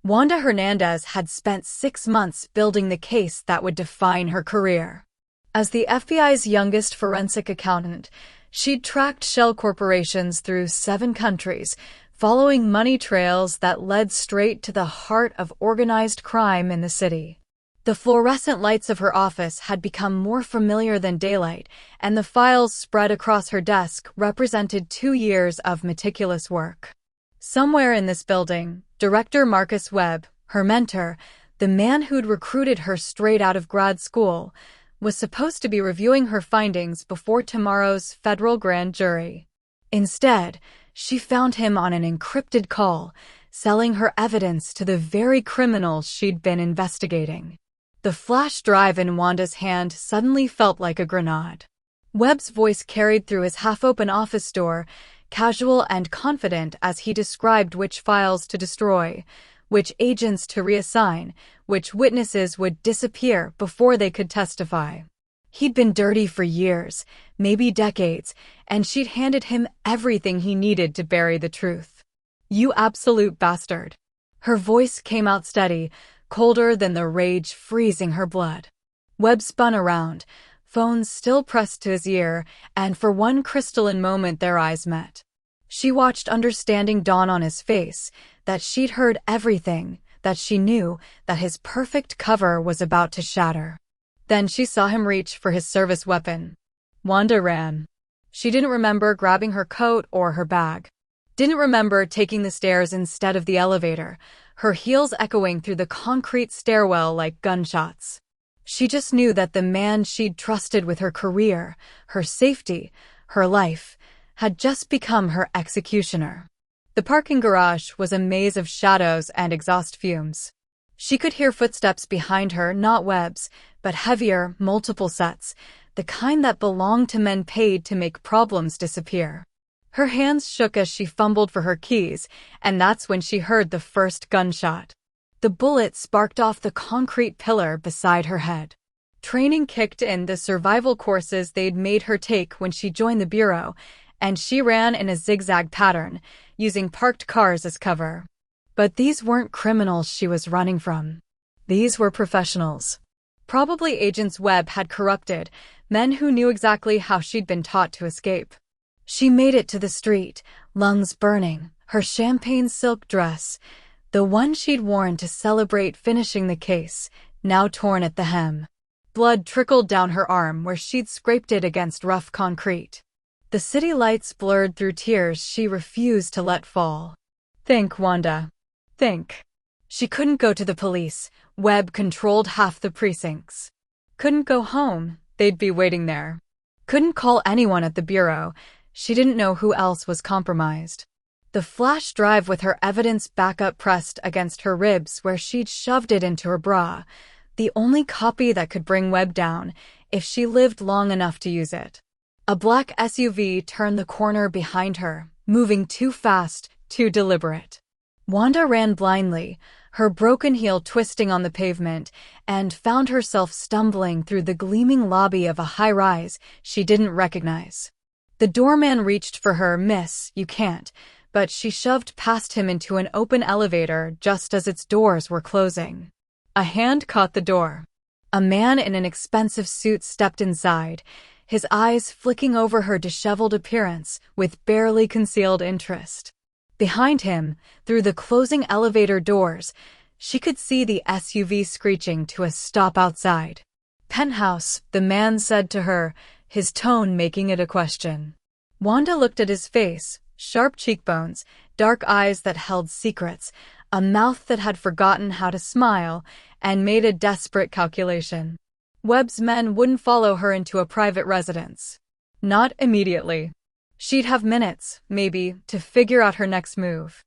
Wanda Hernandez had spent 6 months building the case that would define her career. As the FBI's youngest forensic accountant, she'd tracked shell corporations through 7 countries, following money trails that led straight to the heart of organized crime in the city. The fluorescent lights of her office had become more familiar than daylight, and the files spread across her desk represented 2 years of meticulous work. Somewhere in this building, Director Marcus Webb, her mentor, the man who'd recruited her straight out of grad school, was supposed to be reviewing her findings before tomorrow's federal grand jury. Instead, she found him on an encrypted call, selling her evidence to the very criminals she'd been investigating. The flash drive in Wanda's hand suddenly felt like a grenade. Webb's voice carried through his half-open office door, casual and confident as he described which files to destroy, which agents to reassign, which witnesses would disappear before they could testify. He'd been dirty for years, maybe decades, and she'd handed him everything he needed to bury the truth. "You absolute bastard." Her voice came out steady, colder than the rage freezing her blood. Webb spun around, phone still pressed to his ear, and for one crystalline moment their eyes met. She watched understanding dawn on his face, that she'd heard everything, that she knew that his perfect cover was about to shatter. Then she saw him reach for his service weapon. Wanda ran. She didn't remember grabbing her coat or her bag. Didn't remember taking the stairs instead of the elevator, her heels echoing through the concrete stairwell like gunshots. She just knew that the man she'd trusted with her career, her safety, her life, had just become her executioner. The parking garage was a maze of shadows and exhaust fumes. She could hear footsteps behind her, not Webb's, but heavier, multiple sets, the kind that belonged to men paid to make problems disappear. Her hands shook as she fumbled for her keys, and that's when she heard the first gunshot. The bullet sparked off the concrete pillar beside her head. Training kicked in, the survival courses they'd made her take when she joined the bureau, and she ran in a zigzag pattern, using parked cars as cover. But these weren't criminals she was running from. These were professionals. Probably agents Webb had corrupted, men who knew exactly how she'd been taught to escape. She made it to the street, lungs burning, her champagne silk dress, the one she'd worn to celebrate finishing the case, now torn at the hem. Blood trickled down her arm where she'd scraped it against rough concrete. The city lights blurred through tears she refused to let fall. Think, Wanda. Think. She couldn't go to the police. Webb controlled half the precincts. Couldn't go home. They'd be waiting there. Couldn't call anyone at the bureau. She didn't know who else was compromised. The flash drive with her evidence backup pressed against her ribs where she'd shoved it into her bra, the only copy that could bring Webb down if she lived long enough to use it. A black SUV turned the corner behind her, moving too fast, too deliberate. Wanda ran blindly, her broken heel twisting on the pavement, and found herself stumbling through the gleaming lobby of a high-rise she didn't recognize. The doorman reached for her. "Miss, you can't," but she shoved past him into an open elevator just as its doors were closing. A hand caught the door. A man in an expensive suit stepped inside, his eyes flicking over her disheveled appearance with barely concealed interest. Behind him, through the closing elevator doors, she could see the SUV screeching to a stop outside. "Penthouse," the man said to her, his tone making it a question. Wanda looked at his face, sharp cheekbones, dark eyes that held secrets, a mouth that had forgotten how to smile, and made a desperate calculation. Webb's men wouldn't follow her into a private residence. Not immediately. She'd have minutes, maybe, to figure out her next move.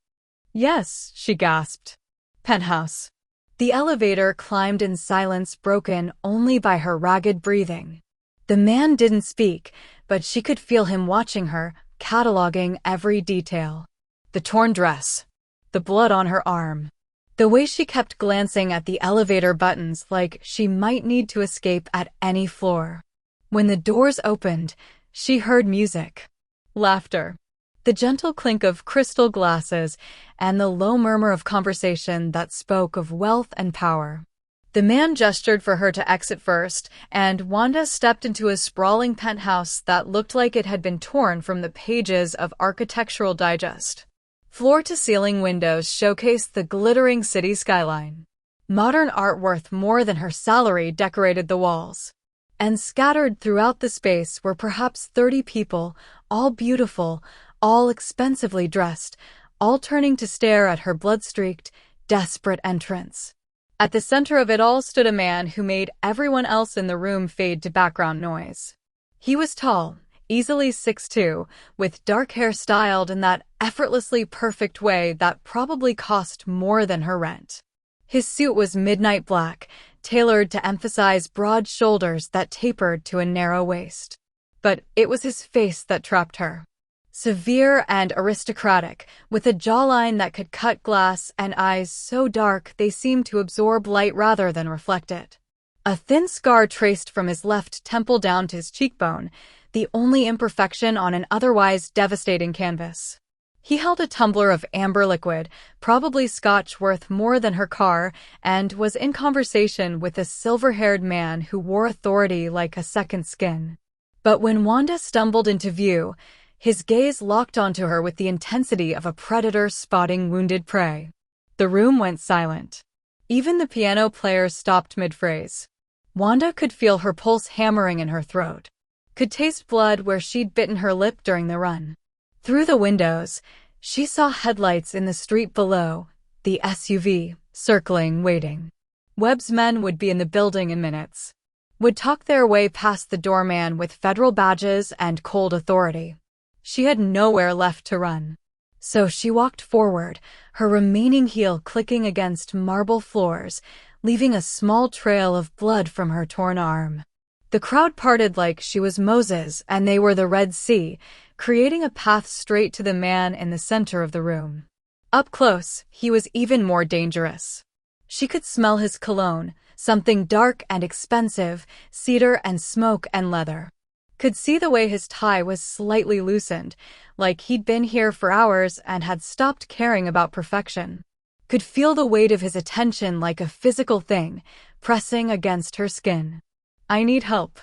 "Yes," she gasped. "Penthouse." The elevator climbed in silence broken only by her ragged breathing. The man didn't speak, but she could feel him watching her, cataloging every detail. The torn dress. The blood on her arm. The way she kept glancing at the elevator buttons like she might need to escape at any floor. When the doors opened, she heard music. Laughter. the gentle clink of crystal glasses, and the low murmur of conversation that spoke of wealth and power. The man gestured for her to exit first, and Wanda stepped into a sprawling penthouse that looked like it had been torn from the pages of Architectural Digest. Floor-to-ceiling windows showcased the glittering city skyline. Modern art worth more than her salary decorated the walls. And scattered throughout the space were perhaps 30 people, all beautiful, all expensively dressed, all turning to stare at her blood-streaked, desperate entrance. At the center of it all stood a man who made everyone else in the room fade to background noise. He was tall, easily 6'2", with dark hair styled in that effortlessly perfect way that probably cost more than her rent. His suit was midnight black, tailored to emphasize broad shoulders that tapered to a narrow waist. But it was his face that trapped her. Severe and aristocratic, with a jawline that could cut glass and eyes so dark they seemed to absorb light rather than reflect it. A thin scar traced from his left temple down to his cheekbone, the only imperfection on an otherwise devastating canvas. He held a tumbler of amber liquid, probably scotch worth more than her car, and was in conversation with a silver-haired man who wore authority like a second skin. But when Wanda stumbled into view, his gaze locked onto her with the intensity of a predator spotting wounded prey. The room went silent. Even the piano player stopped mid-phrase. Wanda could feel her pulse hammering in her throat. Could taste blood where she'd bitten her lip during the run. Through the windows, she saw headlights in the street below, the SUV, circling, waiting. Webb's men would be in the building in minutes. Would talk their way past the doorman with federal badges and cold authority. She had nowhere left to run. So she walked forward, her remaining heel clicking against marble floors, leaving a small trail of blood from her torn arm. The crowd parted like she was Moses and they were the Red Sea, creating a path straight to the man in the center of the room. Up close, he was even more dangerous. She could smell his cologne, something dark and expensive, cedar and smoke and leather. Could see the way his tie was slightly loosened, like he'd been here for hours and had stopped caring about perfection. Could feel the weight of his attention like a physical thing, pressing against her skin. "I need help."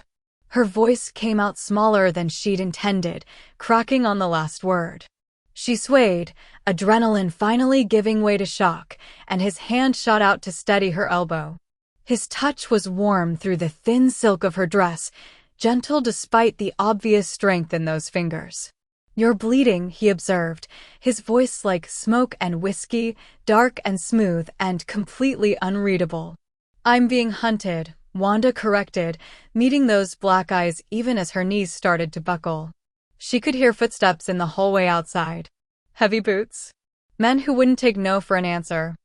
Her voice came out smaller than she'd intended, cracking on the last word. She swayed, adrenaline finally giving way to shock, and his hand shot out to steady her elbow. His touch was warm through the thin silk of her dress, gentle despite the obvious strength in those fingers. "You're bleeding," he observed, his voice like smoke and whiskey, dark and smooth and completely unreadable. "I'm being hunted," Wanda corrected, meeting those black eyes even as her knees started to buckle. She could hear footsteps in the hallway outside. Heavy boots. Men who wouldn't take no for an answer.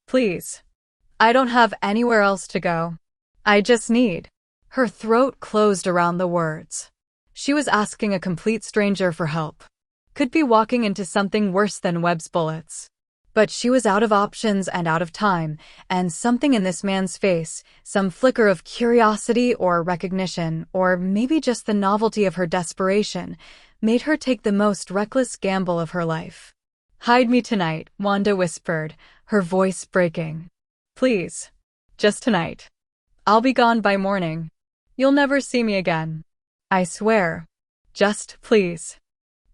"Please. I don't have anywhere else to go. I just need." Her throat closed around the words. She was asking a complete stranger for help. Could be walking into something worse than Webb's bullets. But she was out of options and out of time, and something in this man's face, some flicker of curiosity or recognition, or maybe just the novelty of her desperation, made her take the most reckless gamble of her life. "Hide me tonight," Wanda whispered, her voice breaking. "Please. Just tonight. I'll be gone by morning. You'll never see me again. I swear. Just please."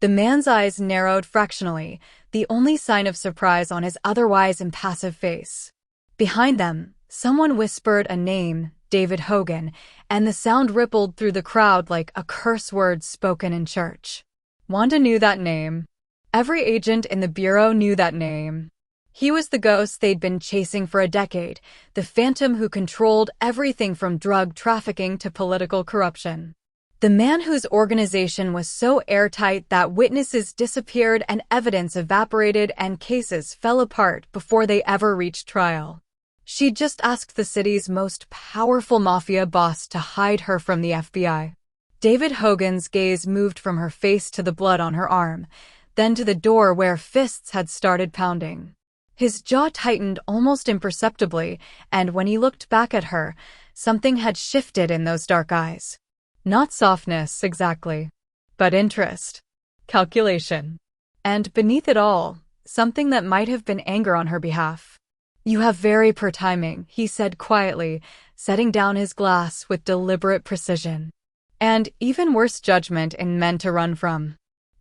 The man's eyes narrowed fractionally, the only sign of surprise on his otherwise impassive face. Behind them, someone whispered a name, David Hogan, and the sound rippled through the crowd like a curse word spoken in church. Wanda knew that name. Every agent in the bureau knew that name. He was the ghost they'd been chasing for a decade, the phantom who controlled everything from drug trafficking to political corruption. The man whose organization was so airtight that witnesses disappeared and evidence evaporated and cases fell apart before they ever reached trial. She'd just asked the city's most powerful mafia boss to hide her from the FBI. David Hogan's gaze moved from her face to the blood on her arm, then to the door where fists had started pounding. His jaw tightened almost imperceptibly, and when he looked back at her, something had shifted in those dark eyes. Not softness, exactly, but interest. Calculation. And beneath it all, something that might have been anger on her behalf. "You have very poor timing," he said quietly, setting down his glass with deliberate precision. "And even worse judgment in men to run from."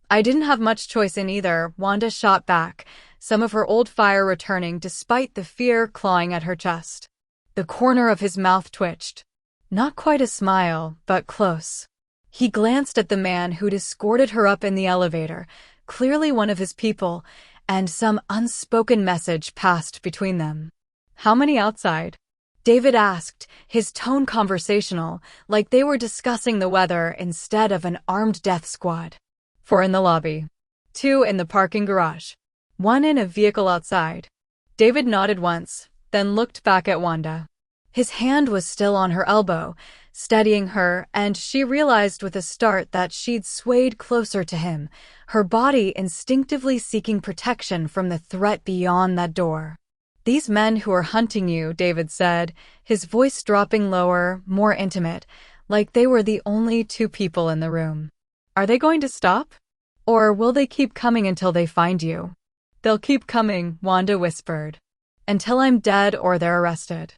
"I didn't have much choice in either," Wanda shot back, some of her old fire returning despite the fear clawing at her chest. The corner of his mouth twitched. Not quite a smile, but close. He glanced at the man who'd escorted her up in the elevator, clearly one of his people, and some unspoken message passed between them. "How many outside?" David asked, his tone conversational, like they were discussing the weather instead of an armed death squad. "4 in the lobby. 2 in the parking garage. 1 in a vehicle outside." David nodded once, then looked back at Wanda. His hand was still on her elbow, steadying her, and she realized with a start that she'd swayed closer to him, her body instinctively seeking protection from the threat beyond that door. "These men who are hunting you," David said, his voice dropping lower, more intimate, like they were the only 2 people in the room. "Are they going to stop? Or will they keep coming until they find you?" "They'll keep coming," Wanda whispered. "Until I'm dead or they're arrested.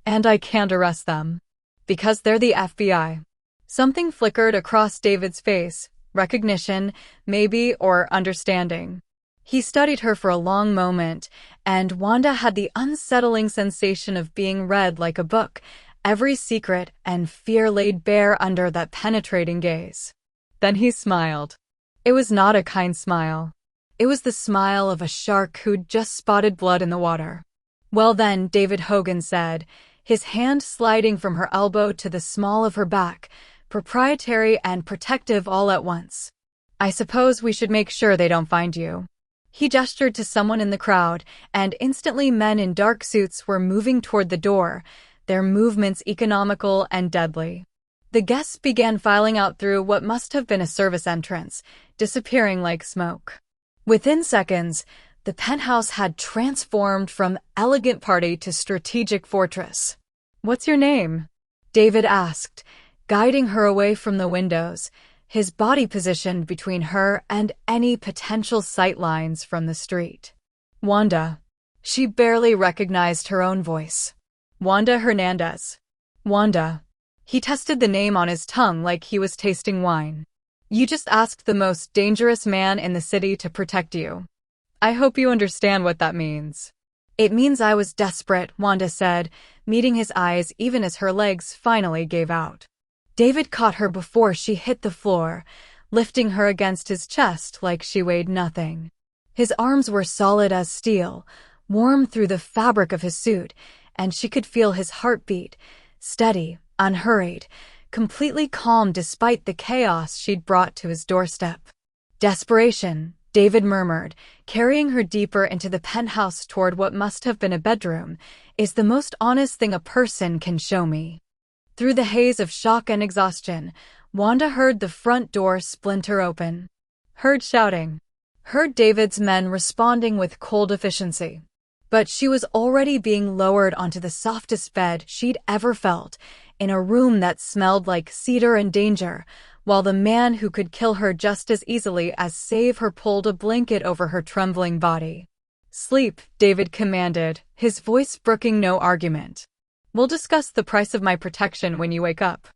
And I can't arrest them. Because they're the FBI." Something flickered across David's face, recognition, maybe, or understanding. He studied her for a long moment, and Wanda had the unsettling sensation of being read like a book, every secret and fear laid bare under that penetrating gaze. Then he smiled. It was not a kind smile. It was the smile of a shark who'd just spotted blood in the water. "Well then," David Hogan said, his hand sliding from her elbow to the small of her back, proprietary and protective all at once. "I suppose we should make sure they don't find you." He gestured to someone in the crowd, and instantly men in dark suits were moving toward the door, their movements economical and deadly. The guests began filing out through what must have been a service entrance, disappearing like smoke. Within seconds, the penthouse had transformed from elegant party to strategic fortress. "What's your name?" David asked, guiding her away from the windows, his body positioned between her and any potential sightlines from the street. "Wanda." She barely recognized her own voice. "Wanda Hernandez." "Wanda." He tested the name on his tongue like he was tasting wine. "You just asked the most dangerous man in the city to protect you. I hope you understand what that means." "It means I was desperate," Wanda said, meeting his eyes even as her legs finally gave out. David caught her before she hit the floor, lifting her against his chest like she weighed nothing. His arms were solid as steel, warm through the fabric of his suit, and she could feel his heartbeat, steady, unhurried, completely calm despite the chaos she'd brought to his doorstep. "Desperation," David murmured, carrying her deeper into the penthouse toward what must have been a bedroom, "is the most honest thing a person can show me." Through the haze of shock and exhaustion, Wanda heard the front door splinter open. Heard shouting. Heard David's men responding with cold efficiency. But she was already being lowered onto the softest bed she'd ever felt, in a room that smelled like cedar and danger, while the man who could kill her just as easily as save her pulled a blanket over her trembling body. "Sleep," David commanded, his voice brooking no argument. "We'll discuss the price of my protection when you wake up."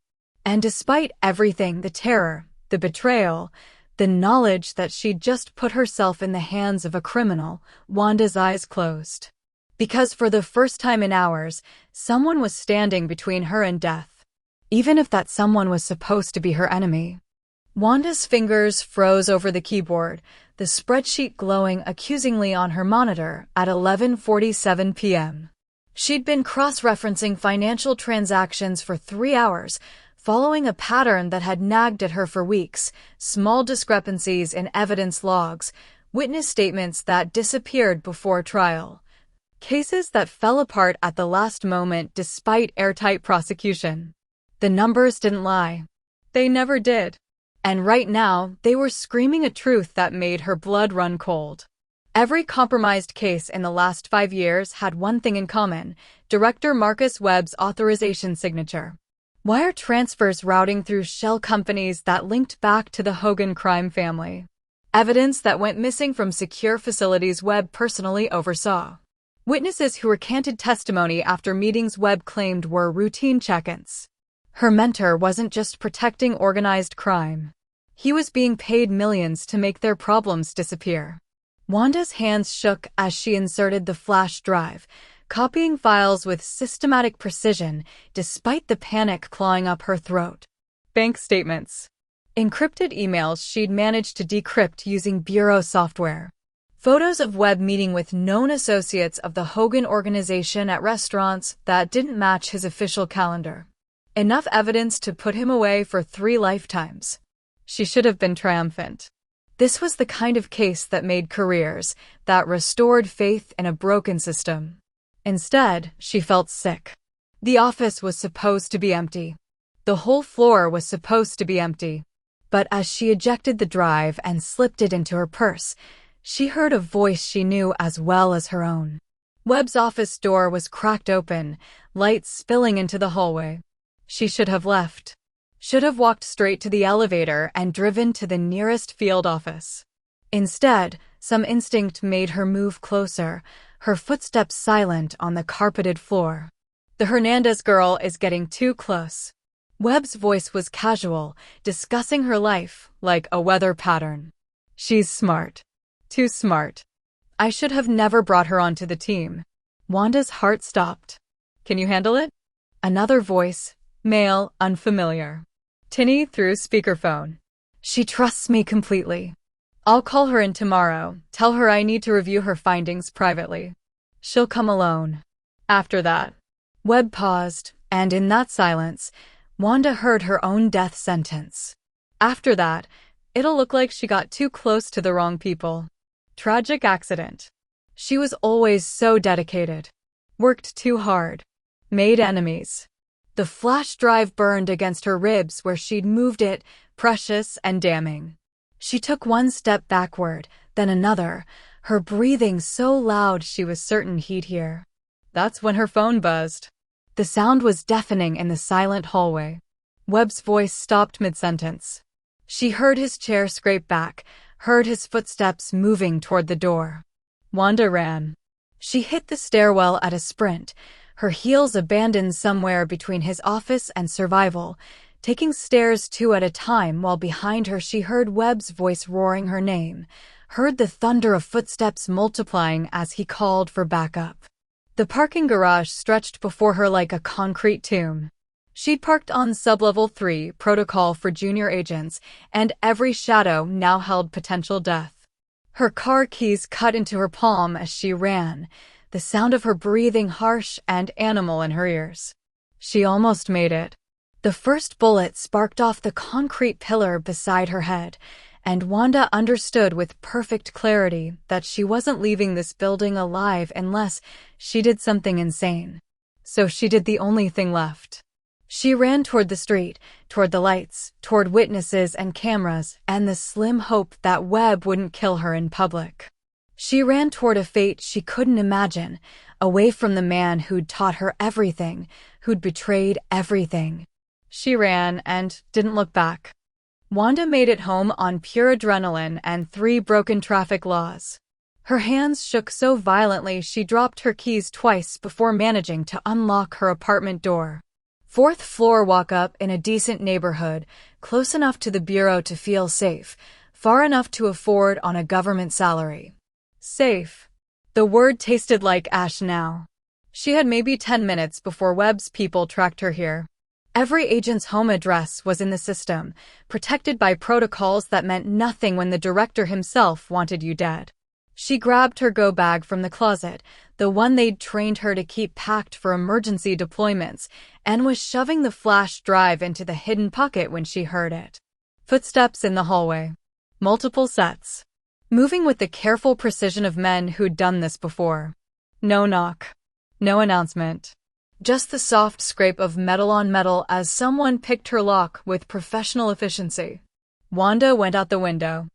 And despite everything, the terror, the betrayal, the knowledge that she'd just put herself in the hands of a criminal, Wanda's eyes closed. Because for the first time in hours, someone was standing between her and death. Even if that someone was supposed to be her enemy. Wanda's fingers froze over the keyboard, the spreadsheet glowing accusingly on her monitor at 11:47 p.m. She'd been cross-referencing financial transactions for 3 hours, following a pattern that had nagged at her for weeks, small discrepancies in evidence logs, witness statements that disappeared before trial. Cases that fell apart at the last moment despite airtight prosecution. The numbers didn't lie. They never did. And right now, they were screaming a truth that made her blood run cold. Every compromised case in the last 5 years had one thing in common: Director Marcus Webb's authorization signature. Wire transfers routing through shell companies that linked back to the Hogan crime family. evidence that went missing from secure facilities Webb personally oversaw. Witnesses who recanted testimony after meetings Webb claimed were routine check-ins. Her mentor wasn't just protecting organized crime. He was being paid millions to make their problems disappear. Wanda's hands shook as she inserted the flash drive, copying files with systematic precision despite the panic clawing up her throat. Bank statements. Encrypted emails she'd managed to decrypt using bureau software. Photos of Webb meeting with known associates of the Hogan organization at restaurants that didn't match his official calendar. Enough evidence to put him away for 3 lifetimes. She should have been triumphant. This was the kind of case that made careers, that restored faith in a broken system. Instead, she felt sick. The office was supposed to be empty. The whole floor was supposed to be empty. But as she ejected the drive and slipped it into her purse, she heard a voice she knew as well as her own. Webb's office door was cracked open, light spilling into the hallway. She should have left. Should have walked straight to the elevator and driven to the nearest field office. Instead, some instinct made her move closer, her footsteps silent on the carpeted floor. The Hernandez girl is getting too close. Webb's voice was casual, discussing her life like a weather pattern. She's smart. Too smart. I should have never brought her onto the team. Wanda's heart stopped. Can you handle it? Another voice, male, unfamiliar. Tinny through speakerphone. She trusts me completely. I'll call her in tomorrow, tell her I need to review her findings privately. She'll come alone. After that. Webb paused, and in that silence, Wanda heard her own death sentence. After that, it'll look like she got too close to the wrong people. Tragic accident. She was always so dedicated. Worked too hard. Made enemies. The flash drive burned against her ribs where she'd moved it, precious and damning. She took one step backward, then another, her breathing so loud she was certain he'd hear. That's when her phone buzzed. The sound was deafening in the silent hallway. Webb's voice stopped mid-sentence. She heard his chair scrape back, heard his footsteps moving toward the door. Wanda ran. She hit the stairwell at a sprint, her heels abandoned somewhere between his office and survival, taking stairs 2 at a time while behind her she heard Webb's voice roaring her name, heard the thunder of footsteps multiplying as he called for backup. The parking garage stretched before her like a concrete tomb. She'd parked on sublevel 3, protocol for junior agents, and every shadow now held potential death. Her car keys cut into her palm as she ran, the sound of her breathing harsh and animal in her ears. She almost made it. The first bullet sparked off the concrete pillar beside her head, and Wanda understood with perfect clarity that she wasn't leaving this building alive unless she did something insane. So she did the only thing left. She ran toward the street, toward the lights, toward witnesses and cameras, and the slim hope that Webb wouldn't kill her in public. She ran toward a fate she couldn't imagine, away from the man who'd taught her everything, who'd betrayed everything. She ran and didn't look back. Wanda made it home on pure adrenaline and 3 broken traffic laws. Her hands shook so violently she dropped her keys twice before managing to unlock her apartment door. 4th floor walk-up in a decent neighborhood, close enough to the bureau to feel safe, far enough to afford on a government salary. Safe. The word tasted like ash now. She had maybe 10 minutes before Webb's people tracked her here. Every agent's home address was in the system, protected by protocols that meant nothing when the director himself wanted you dead. She grabbed her go bag from the closet, the one they'd trained her to keep packed for emergency deployments, and was shoving the flash drive into the hidden pocket when she heard it. Footsteps in the hallway. Multiple sets. Moving with the careful precision of men who'd done this before. No knock. No announcement. Just the soft scrape of metal on metal as someone picked her lock with professional efficiency. Wanda went out the window.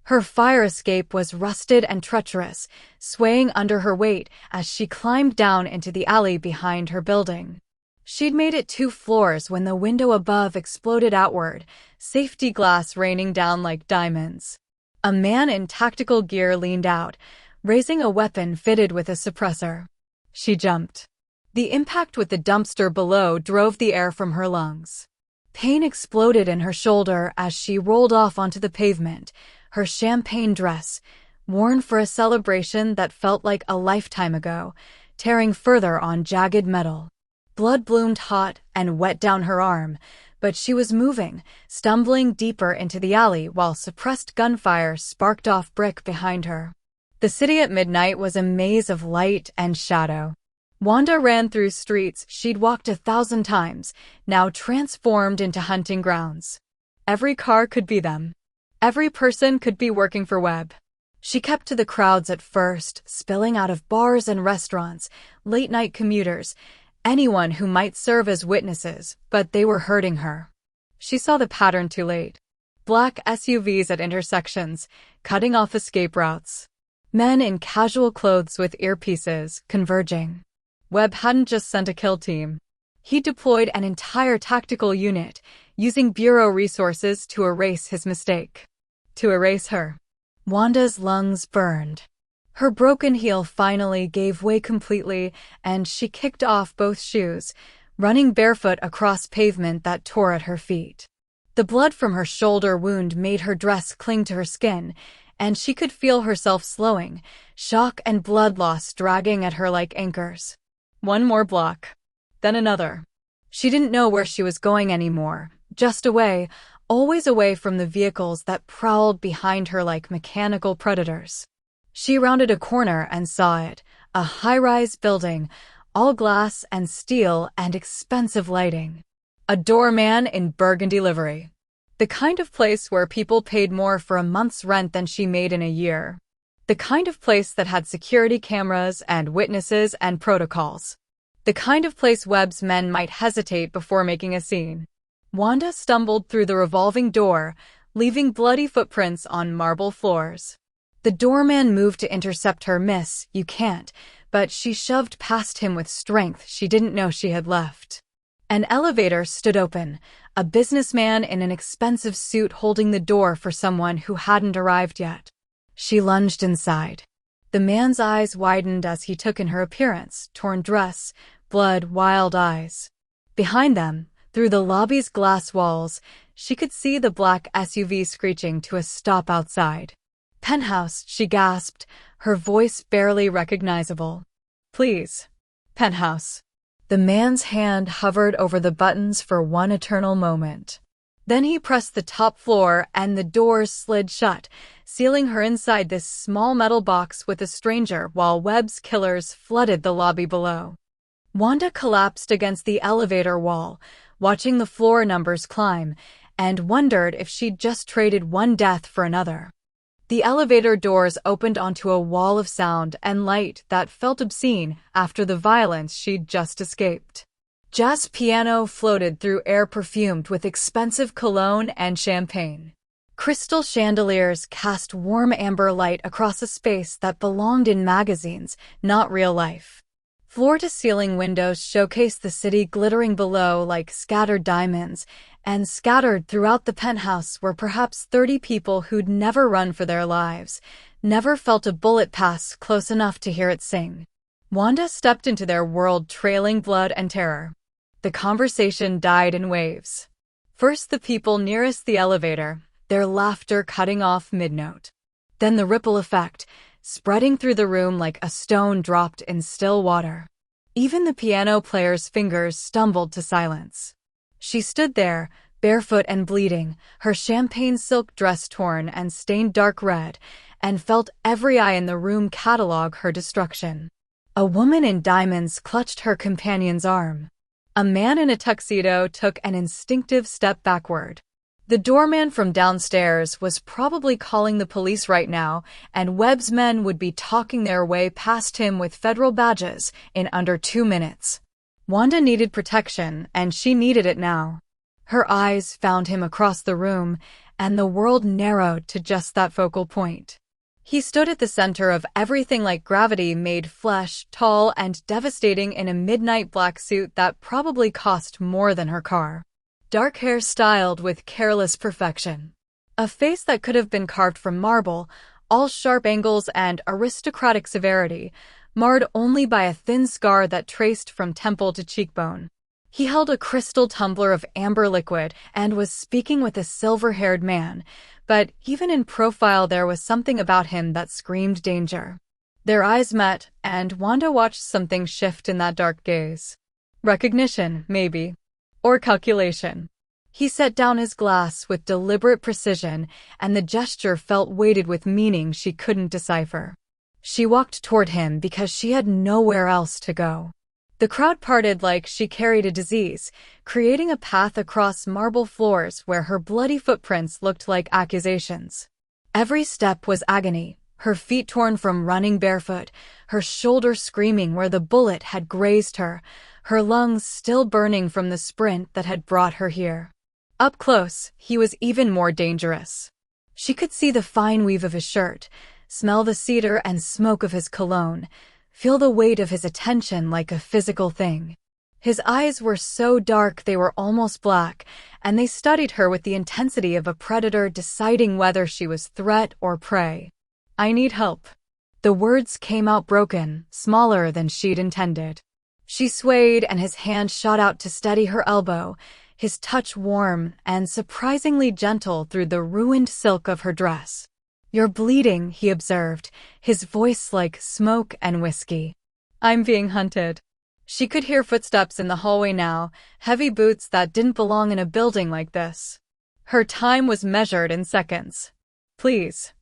Her fire escape was rusted and treacherous, swaying under her weight as she climbed down into the alley behind her building. She'd made it 2 floors when the window above exploded outward, safety glass raining down like diamonds. A man in tactical gear leaned out, raising a weapon fitted with a suppressor. She jumped. The impact with the dumpster below drove the air from her lungs. Pain exploded in her shoulder as she rolled off onto the pavement, her champagne dress, worn for a celebration that felt like a lifetime ago, tearing further on jagged metal. Blood bloomed hot and wet down her arm, but she was moving, stumbling deeper into the alley while suppressed gunfire sparked off brick behind her. The city at midnight was a maze of light and shadow. Wanda ran through streets she'd walked 1,000 times, now transformed into hunting grounds. Every car could be them. Every person could be working for Webb. She kept to the crowds at first, spilling out of bars and restaurants, late-night commuters, anyone who might serve as witnesses, but they were hurting her. She saw the pattern too late. Black SUVs at intersections, cutting off escape routes. Men in casual clothes with earpieces, converging. Webb hadn't just sent a kill team. He deployed an entire tactical unit, using Bureau resources to erase his mistake. To erase her. Wanda's lungs burned. Her broken heel finally gave way completely, and she kicked off both shoes, running barefoot across pavement that tore at her feet. The blood from her shoulder wound made her dress cling to her skin, and she could feel herself slowing, shock and blood loss dragging at her like anchors. One more block. Then another. She didn't know where she was going anymore, just away, always away from the vehicles that prowled behind her like mechanical predators. She rounded a corner and saw it, a high-rise building, all glass and steel and expensive lighting. A doorman in burgundy livery. The kind of place where people paid more for a month's rent than she made in a year. The kind of place that had security cameras and witnesses and protocols. The kind of place Webb's men might hesitate before making a scene. Wanda stumbled through the revolving door, leaving bloody footprints on marble floors. The doorman moved to intercept her. "Miss, you can't," but she shoved past him with strength she didn't know she had left. An elevator stood open, a businessman in an expensive suit holding the door for someone who hadn't arrived yet. She lunged inside. The man's eyes widened as he took in her appearance, torn dress, blood, wild eyes. Behind them, through the lobby's glass walls, she could see the black SUV screeching to a stop outside. "Penthouse," she gasped, her voice barely recognizable. "Please. Penthouse." The man's hand hovered over the buttons for one eternal moment. Then he pressed the top floor and the doors slid shut, sealing her inside this small metal box with a stranger while Webb's killers flooded the lobby below. Wanda collapsed against the elevator wall, watching the floor numbers climb, and wondered if she'd just traded one death for another. The elevator doors opened onto a wall of sound and light that felt obscene after the violence she'd just escaped. Jazz piano floated through air perfumed with expensive cologne and champagne. Crystal chandeliers cast warm amber light across a space that belonged in magazines, not real life. Floor-to-ceiling windows showcased the city glittering below like scattered diamonds, and scattered throughout the penthouse were perhaps 30 people who'd never run for their lives, never felt a bullet pass close enough to hear it sing. Wanda stepped into their world trailing blood and terror. The conversation died in waves. First the people nearest the elevator, their laughter cutting off mid-note. Then the ripple effect, spreading through the room like a stone dropped in still water. Even the piano player's fingers stumbled to silence. She stood there, barefoot and bleeding, her champagne silk dress torn and stained dark red, and felt every eye in the room catalog her destruction. A woman in diamonds clutched her companion's arm. A man in a tuxedo took an instinctive step backward. The doorman from downstairs was probably calling the police right now, and Webb's men would be talking their way past him with federal badges in under 2 minutes. Wanda needed protection, and she needed it now. Her eyes found him across the room, and the world narrowed to just that focal point. He stood at the center of everything like gravity made flesh, tall and devastating in a midnight black suit that probably cost more than her car. Dark hair styled with careless perfection. A face that could have been carved from marble, all sharp angles and aristocratic severity, marred only by a thin scar that traced from temple to cheekbone. He held a crystal tumbler of amber liquid and was speaking with a silver-haired man, but even in profile there was something about him that screamed danger. Their eyes met, and Wanda watched something shift in that dark gaze. Recognition, maybe. Or calculation. He set down his glass with deliberate precision, and the gesture felt weighted with meaning she couldn't decipher. She walked toward him because she had nowhere else to go. The crowd parted like she carried a disease, creating a path across marble floors where her bloody footprints looked like accusations. Every step was agony, her feet torn from running barefoot, her shoulder screaming where the bullet had grazed her, her lungs still burning from the sprint that had brought her here. Up close, he was even more dangerous. She could see the fine weave of his shirt, smell the cedar and smoke of his cologne, feel the weight of his attention like a physical thing. His eyes were so dark they were almost black, and they studied her with the intensity of a predator deciding whether she was threat or prey. "I need help." The words came out broken, smaller than she'd intended. She swayed and his hand shot out to steady her elbow, his touch warm and surprisingly gentle through the ruined silk of her dress. "You're bleeding," he observed, his voice like smoke and whiskey. "I'm being hunted." She could hear footsteps in the hallway now, heavy boots that didn't belong in a building like this. Her time was measured in seconds. "Please.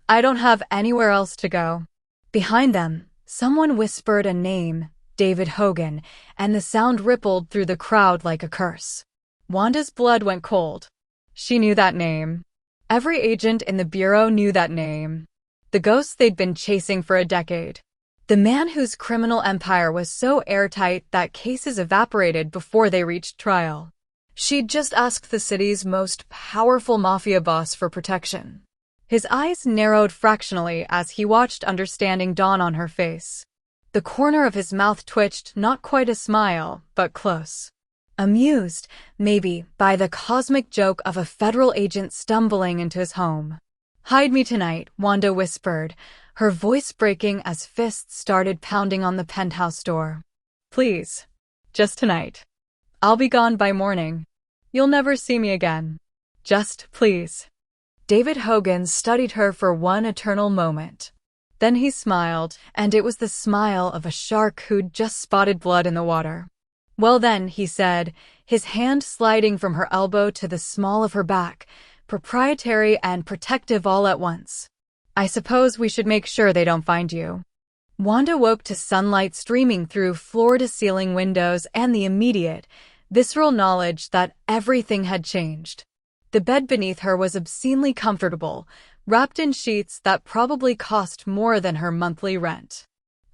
I don't have anywhere else to go." Behind them, someone whispered a name, David Hogan, and the sound rippled through the crowd like a curse. Wanda's blood went cold. She knew that name. Every agent in the bureau knew that name. The ghost they'd been chasing for a decade. The man whose criminal empire was so airtight that cases evaporated before they reached trial. She'd just asked the city's most powerful mafia boss for protection. His eyes narrowed fractionally as he watched understanding dawn on her face. The corner of his mouth twitched, not quite a smile, but close. Amused, maybe, by the cosmic joke of a federal agent stumbling into his home. "Hide me tonight," Wanda whispered, her voice breaking as fists started pounding on the penthouse door. "Please. Just tonight. I'll be gone by morning. You'll never see me again. Just please." David Hogan studied her for one eternal moment. Then he smiled, and it was the smile of a shark who'd just spotted blood in the water. "Well then," he said, his hand sliding from her elbow to the small of her back, proprietary and protective all at once. "I suppose we should make sure they don't find you." Wanda woke to sunlight streaming through floor-to-ceiling windows and the immediate, visceral knowledge that everything had changed. The bed beneath her was obscenely comfortable, wrapped in sheets that probably cost more than her monthly rent.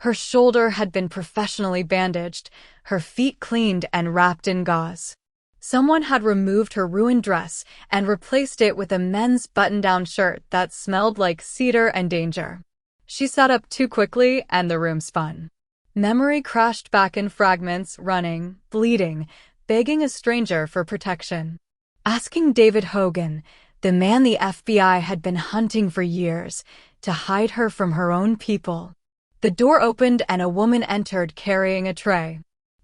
Her shoulder had been professionally bandaged, her feet cleaned and wrapped in gauze. Someone had removed her ruined dress and replaced it with a men's button-down shirt that smelled like cedar and danger. She sat up too quickly and the room spun. Memory crashed back in fragments, running, bleeding, begging a stranger for protection. Asking David Hogan, the man the FBI had been hunting for years, to hide her from her own people. The door opened and a woman entered carrying a tray.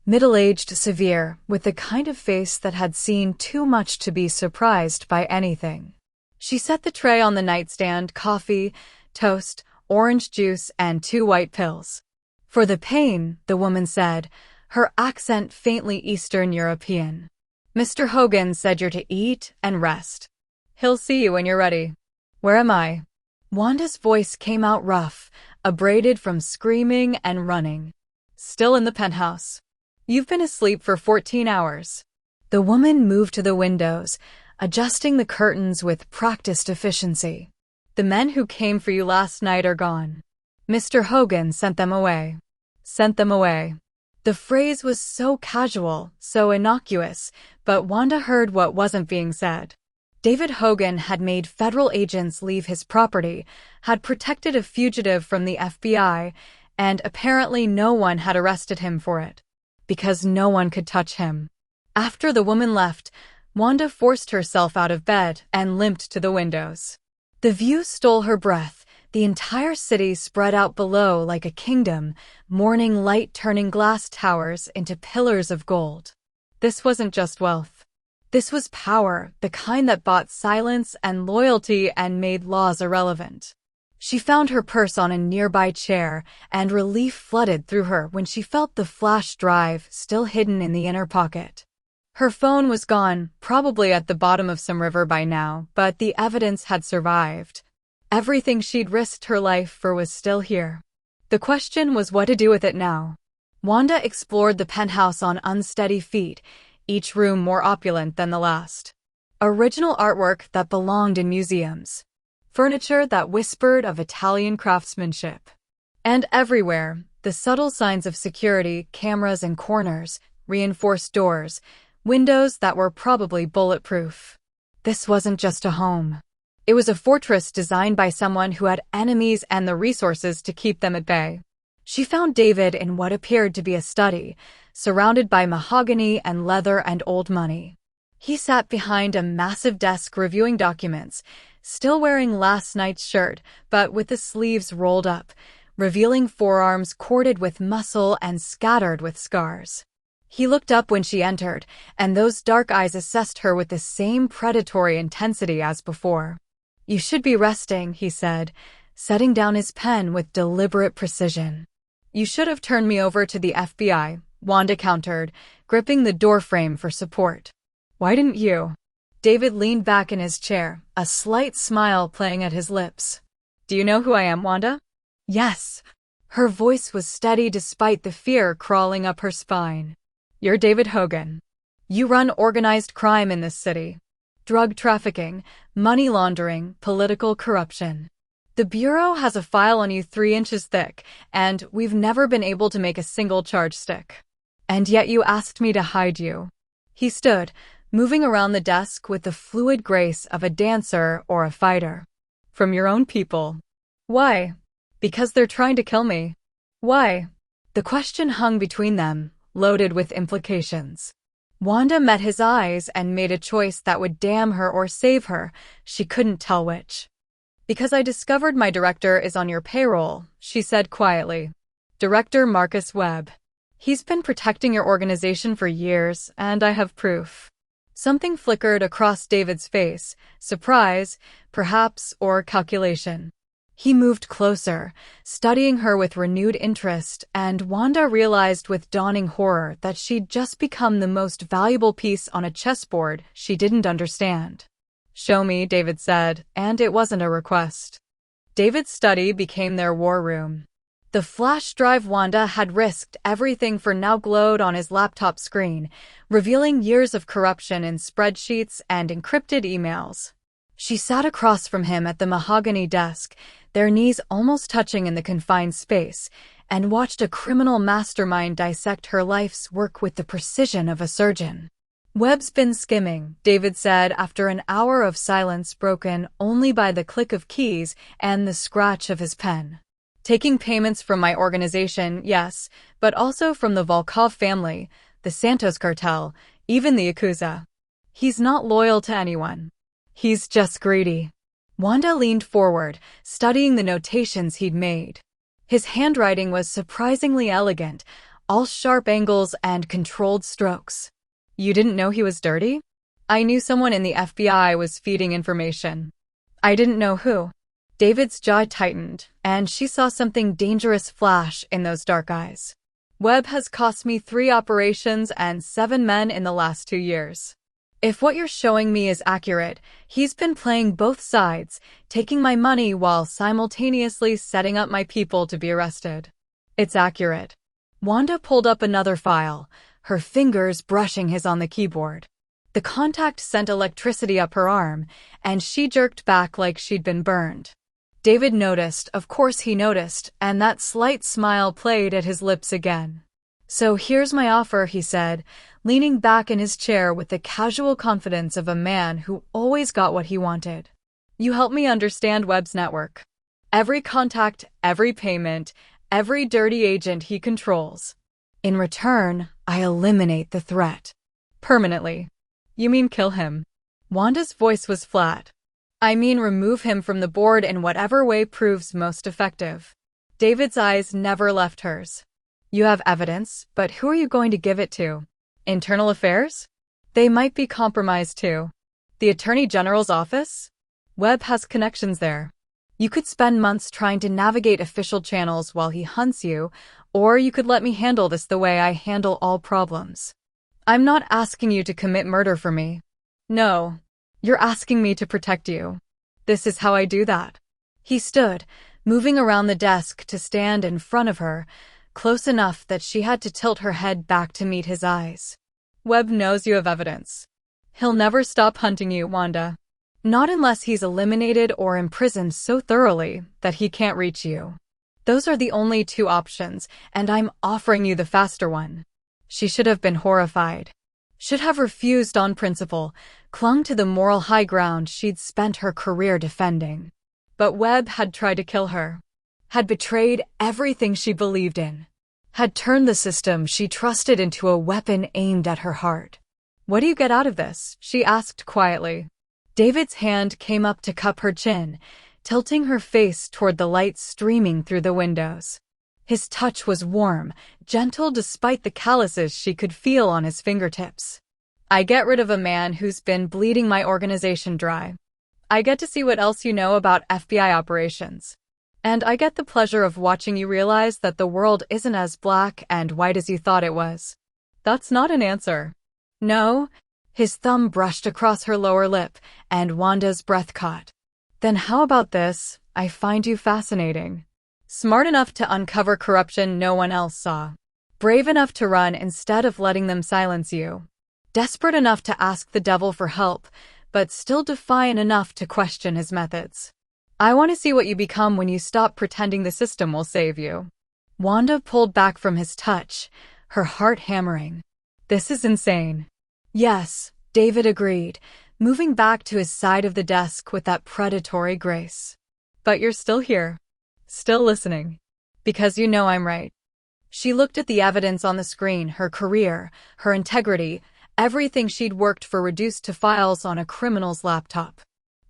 Middle-aged, severe, with the kind of face that had seen too much to be surprised by anything. She set the tray on the nightstand, coffee, toast, orange juice, and 2 white pills. "For the pain," the woman said, her accent faintly Eastern European. "Mr. Hogan said you're to eat and rest. He'll see you when you're ready." "Where am I?" Wanda's voice came out rough, abraded from screaming and running. "Still in the penthouse. You've been asleep for 14 hours. The woman moved to the windows, adjusting the curtains with practiced efficiency. "The men who came for you last night are gone. Mr. Hogan sent them away." Sent them away. The phrase was so casual, so innocuous, but Wanda heard what wasn't being said. David Hogan had made federal agents leave his property, had protected a fugitive from the FBI, and apparently no one had arrested him for it. Because no one could touch him. After the woman left, Wanda forced herself out of bed and limped to the windows. The view stole her breath. The entire city spread out below like a kingdom, morning light turning glass towers into pillars of gold. This wasn't just wealth. This was power, the kind that bought silence and loyalty and made laws irrelevant. She found her purse on a nearby chair, and relief flooded through her when she felt the flash drive still hidden in the inner pocket. Her phone was gone, probably at the bottom of some river by now, but the evidence had survived. Everything she'd risked her life for was still here. The question was what to do with it now. Wanda explored the penthouse on unsteady feet, each room more opulent than the last. Original artwork that belonged in museums. Furniture that whispered of Italian craftsmanship. And everywhere, the subtle signs of security, cameras in corners, reinforced doors, windows that were probably bulletproof. This wasn't just a home. It was a fortress designed by someone who had enemies and the resources to keep them at bay. She found David in what appeared to be a study, surrounded by mahogany and leather and old money. He sat behind a massive desk reviewing documents, still wearing last night's shirt, but with the sleeves rolled up, revealing forearms corded with muscle and scattered with scars. He looked up when she entered, and those dark eyes assessed her with the same predatory intensity as before. "You should be resting," he said, setting down his pen with deliberate precision. "You should have turned me over to the FBI," Wanda countered, gripping the doorframe for support. "Why didn't you?" David leaned back in his chair, a slight smile playing at his lips. "Do you know who I am, Wanda?" "Yes." Her voice was steady despite the fear crawling up her spine. "You're David Hogan. You run organized crime in this city. Drug trafficking, money laundering, political corruption. The Bureau has a file on you 3 inches thick, and we've never been able to make a single charge stick. And yet you asked me to hide you." He stood, moving around the desk with the fluid grace of a dancer or a fighter. "From your own people." "Why?" "Because they're trying to kill me." "Why?" The question hung between them, loaded with implications. Wanda met his eyes and made a choice that would damn her or save her. She couldn't tell which. "Because I discovered my director is on your payroll," she said quietly. "Director Marcus Webb. He's been protecting your organization for years, and I have proof." Something flickered across David's face, surprise, perhaps, or calculation. He moved closer, studying her with renewed interest, and Wanda realized with dawning horror that she'd just become the most valuable piece on a chessboard she didn't understand. "Show me," David said, and it wasn't a request. David's study became their war room. The flash drive Wanda had risked everything for now glowed on his laptop screen, revealing years of corruption in spreadsheets and encrypted emails. She sat across from him at the mahogany desk, their knees almost touching in the confined space, and watched a criminal mastermind dissect her life's work with the precision of a surgeon. "Webb's been skimming," David said after an hour of silence broken only by the click of keys and the scratch of his pen. "Taking payments from my organization, yes, but also from the Volkov family, the Santos cartel, even the Yakuza. He's not loyal to anyone. He's just greedy." Wanda leaned forward, studying the notations he'd made. His handwriting was surprisingly elegant, all sharp angles and controlled strokes. "You didn't know he was dirty?" "I knew someone in the FBI was feeding information." "I didn't know who." David's jaw tightened, and she saw something dangerous flash in those dark eyes. "Webb has cost me 3 operations and 7 men in the last 2 years. If what you're showing me is accurate, he's been playing both sides, taking my money while simultaneously setting up my people to be arrested." "It's accurate." Wanda pulled up another file, her fingers brushing his on the keyboard. The contact sent electricity up her arm, and she jerked back like she'd been burned. David noticed, of course he noticed, and that slight smile played at his lips again. "So here's my offer," he said, leaning back in his chair with the casual confidence of a man who always got what he wanted. "You help me understand Webb's network. Every contact, every payment, every dirty agent he controls. In return, I eliminate the threat. Permanently." You mean kill him? Wanda's voice was flat. I mean remove him from the board in whatever way proves most effective. David's eyes never left hers. You have evidence, but who are you going to give it to? Internal affairs? They might be compromised too. The Attorney General's office? Webb has connections there. You could spend months trying to navigate official channels while he hunts you, or you could let me handle this the way I handle all problems. I'm not asking you to commit murder for me. No, you're asking me to protect you. This is how I do that. He stood, moving around the desk to stand in front of her, close enough that she had to tilt her head back to meet his eyes. Webb knows you have evidence. He'll never stop hunting you, Wanda. Not unless he's eliminated or imprisoned so thoroughly that he can't reach you. Those are the only two options, and I'm offering you the faster one. She should have been horrified. Should have refused on principle, clung to the moral high ground she'd spent her career defending. But Webb had tried to kill her. Had betrayed everything she believed in. Had turned the system she trusted into a weapon aimed at her heart. What do you get out of this? She asked quietly. David's hand came up to cup her chin, tilting her face toward the light streaming through the windows. His touch was warm, gentle despite the calluses she could feel on his fingertips. I get rid of a man who's been bleeding my organization dry. I get to see what else you know about FBI operations. And I get the pleasure of watching you realize that the world isn't as black and white as you thought it was. That's not an answer. No. His thumb brushed across her lower lip, and Wanda's breath caught. Then how about this? I find you fascinating. Smart enough to uncover corruption no one else saw. Brave enough to run instead of letting them silence you. Desperate enough to ask the devil for help, but still defiant enough to question his methods. I want to see what you become when you stop pretending the system will save you. Wanda pulled back from his touch, her heart hammering. This is insane. Yes, David agreed, moving back to his side of the desk with that predatory grace. But you're still here. Still listening. Because you know I'm right. She looked at the evidence on the screen, her career, her integrity, everything she'd worked for reduced to files on a criminal's laptop.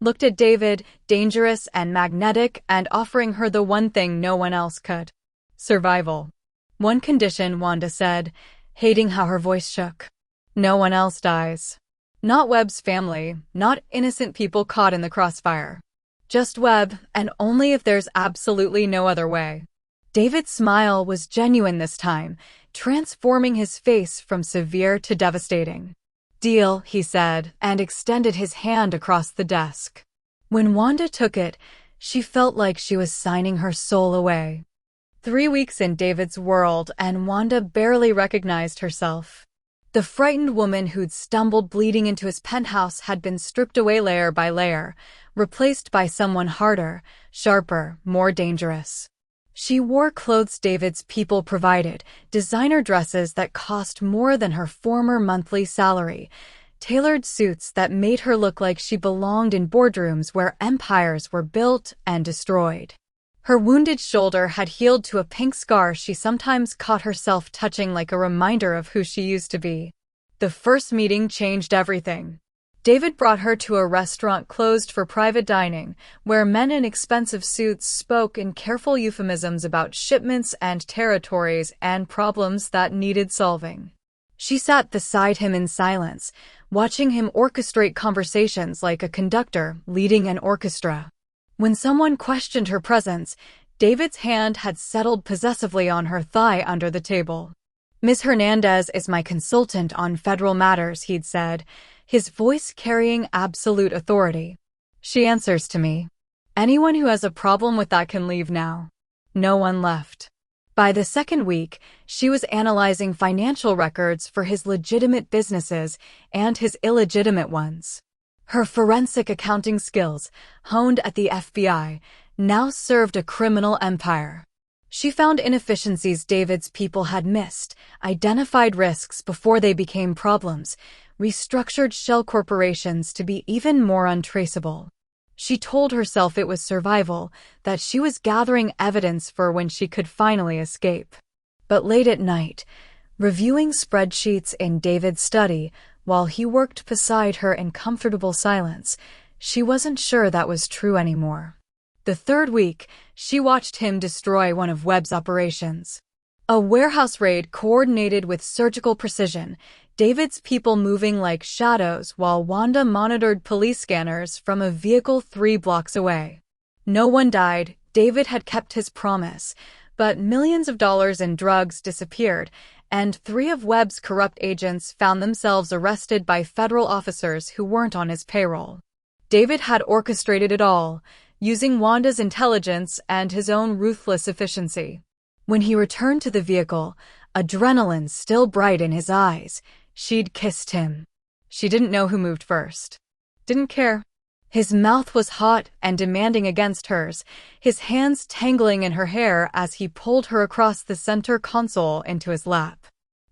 Looked at David, dangerous and magnetic, and offering her the one thing no one else could. Survival. One condition, Wanda said, hating how her voice shook. No one else dies. Not Webb's family, not innocent people caught in the crossfire. Just Webb, and only if there's absolutely no other way. David's smile was genuine this time, transforming his face from severe to devastating. Deal, he said, and extended his hand across the desk. When Wanda took it, she felt like she was signing her soul away. 3 weeks in David's world, and Wanda barely recognized herself. The frightened woman who'd stumbled bleeding into his penthouse had been stripped away layer by layer, replaced by someone harder, sharper, more dangerous. She wore clothes David's people provided, designer dresses that cost more than her former monthly salary, tailored suits that made her look like she belonged in boardrooms where empires were built and destroyed. Her wounded shoulder had healed to a pink scar she sometimes caught herself touching like a reminder of who she used to be. The first meeting changed everything. David brought her to a restaurant closed for private dining, where men in expensive suits spoke in careful euphemisms about shipments and territories and problems that needed solving. She sat beside him in silence, watching him orchestrate conversations like a conductor leading an orchestra. When someone questioned her presence, David's hand had settled possessively on her thigh under the table. Ms. Hernandez is my consultant on federal matters, he'd said, his voice carrying absolute authority. She answers to me. Anyone who has a problem with that can leave now. No one left. By the second week, she was analyzing financial records for his legitimate businesses and his illegitimate ones. Her forensic accounting skills, honed at the FBI, now served a criminal empire. She found inefficiencies David's people had missed, identified risks before they became problems, restructured shell corporations to be even more untraceable. She told herself it was survival, that she was gathering evidence for when she could finally escape. But late at night, reviewing spreadsheets in David's study, while he worked beside her in comfortable silence. She wasn't sure that was true anymore. The third week, she watched him destroy one of Webb's operations. A warehouse raid coordinated with surgical precision, David's people moving like shadows while Wanda monitored police scanners from a vehicle 3 blocks away. No one died. David had kept his promise, but millions of dollars in drugs disappeared, and 3 of Webb's corrupt agents found themselves arrested by federal officers who weren't on his payroll. David had orchestrated it all, using Wanda's intelligence and his own ruthless efficiency. When he returned to the vehicle, adrenaline still bright in his eyes, she'd kissed him. She didn't know who moved first. Didn't care. His mouth was hot and demanding against hers, his hands tangling in her hair as he pulled her across the center console into his lap.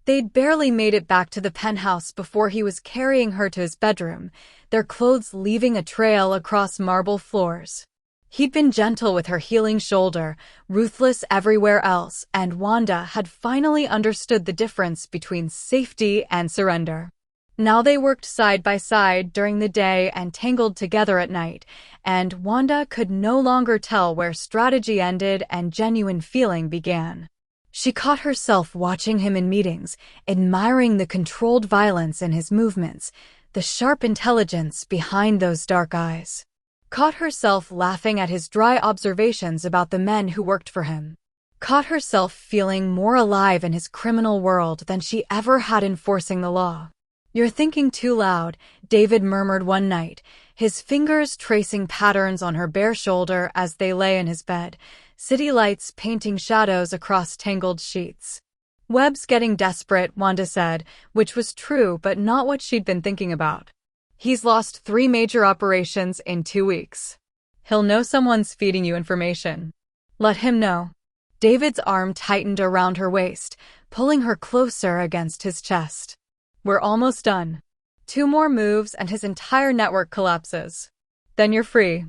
They'd barely made it back to the penthouse before he was carrying her to his bedroom, their clothes leaving a trail across marble floors. He'd been gentle with her healing shoulder, ruthless everywhere else, and Wanda had finally understood the difference between safety and surrender. Now they worked side by side during the day and tangled together at night, and Wanda could no longer tell where strategy ended and genuine feeling began. She caught herself watching him in meetings, admiring the controlled violence in his movements, the sharp intelligence behind those dark eyes. Caught herself laughing at his dry observations about the men who worked for him. Caught herself feeling more alive in his criminal world than she ever had enforcing the law. "You're thinking too loud," David murmured one night, his fingers tracing patterns on her bare shoulder as they lay in his bed, city lights painting shadows across tangled sheets. "Webb's getting desperate," Wanda said, which was true but not what she'd been thinking about. "He's lost 3 major operations in 2 weeks. He'll know someone's feeding you information. Let him know." David's arm tightened around her waist, pulling her closer against his chest. "We're almost done. 2 more moves and his entire network collapses. Then you're free."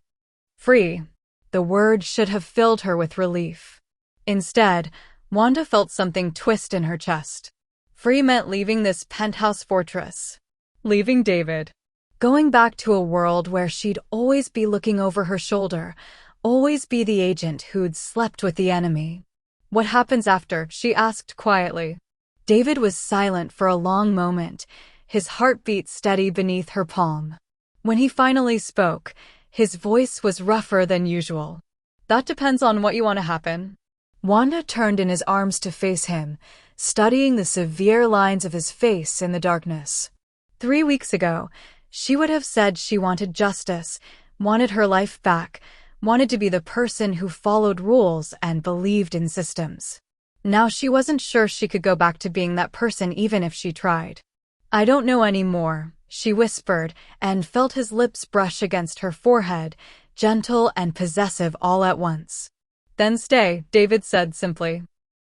Free. The word should have filled her with relief. Instead, Wanda felt something twist in her chest. Free meant leaving this penthouse fortress. Leaving David. Going back to a world where she'd always be looking over her shoulder, always be the agent who'd slept with the enemy. "What happens after?" she asked quietly. David was silent for a long moment, his heartbeat steady beneath her palm. When he finally spoke, his voice was rougher than usual. "That depends on what you want to happen." Wanda turned in his arms to face him, studying the severe lines of his face in the darkness. 3 weeks ago, she would have said she wanted justice, wanted her life back, wanted to be the person who followed rules and believed in systems. Now she wasn't sure she could go back to being that person even if she tried. "I don't know anymore," she whispered, and felt his lips brush against her forehead, gentle and possessive all at once. "Then stay," David said simply.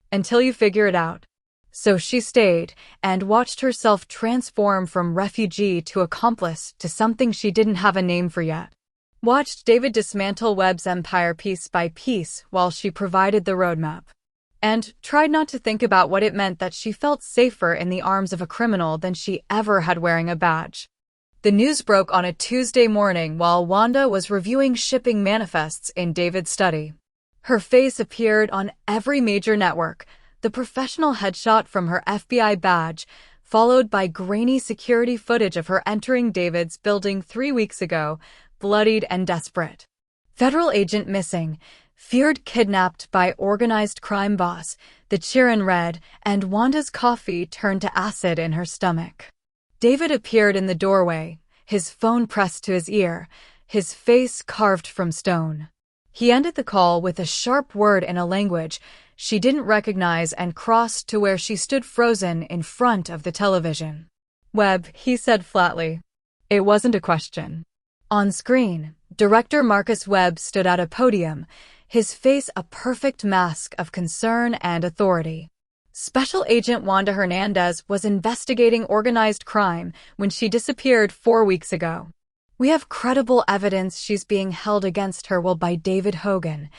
"Until you figure it out." So she stayed, and watched herself transform from refugee to accomplice to something she didn't have a name for yet. Watched David dismantle Webb's empire piece by piece while she provided the roadmap. And tried not to think about what it meant that she felt safer in the arms of a criminal than she ever had wearing a badge. The news broke on a Tuesday morning while Wanda was reviewing shipping manifests in David's study. Her face appeared on every major network, the professional headshot from her FBI badge, followed by grainy security footage of her entering David's building 3 weeks ago, bloodied and desperate. Federal agent missing, feared kidnapped by organized crime boss, the Chiron read, and Wanda's coffee turned to acid in her stomach. David appeared in the doorway, his phone pressed to his ear, his face carved from stone. He ended the call with a sharp word in a language she didn't recognize and crossed to where she stood frozen in front of the television. "Webb," he said flatly. It wasn't a question. On screen, director Marcus Webb stood at a podium, his face a perfect mask of concern and authority. Special Agent Wanda Hernandez was investigating organized crime when she disappeared 4 weeks ago. "We have credible evidence she's being held against her will by David Hogan,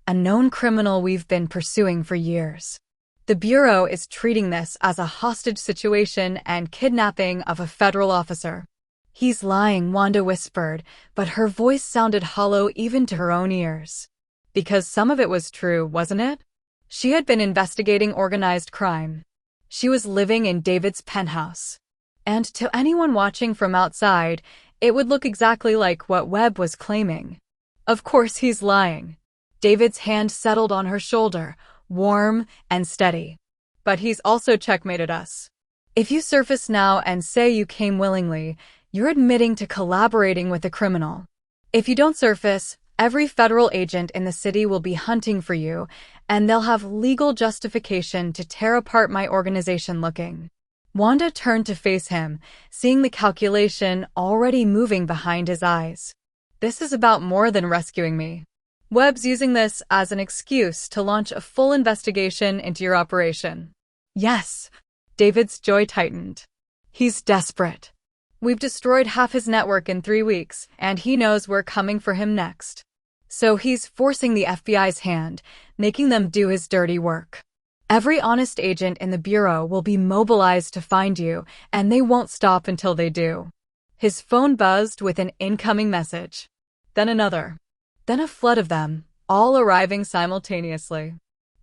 a known criminal we've been pursuing for years." The Bureau is treating this as a hostage situation and kidnapping of a federal officer. He's lying, Wanda whispered, but her voice sounded hollow even to her own ears. Because some of it was true, wasn't it? She had been investigating organized crime. She was living in David's penthouse. And to anyone watching from outside, it would look exactly like what Webb was claiming. Of course he's lying. David's hand settled on her shoulder, warm and steady. But he's also checkmated us. If you surface now and say you came willingly, you're admitting to collaborating with a criminal. If you don't surface, every federal agent in the city will be hunting for you, and they'll have legal justification to tear apart my organization looking. Wanda turned to face him, seeing the calculation already moving behind his eyes. This is about more than rescuing me. Webb's using this as an excuse to launch a full investigation into your operation. Yes. David's jaw tightened. He's desperate. We've destroyed half his network in 3 weeks, and he knows we're coming for him next. So he's forcing the FBI's hand, making them do his dirty work. Every honest agent in the Bureau will be mobilized to find you, and they won't stop until they do. His phone buzzed with an incoming message. Then another. Then a flood of them, all arriving simultaneously.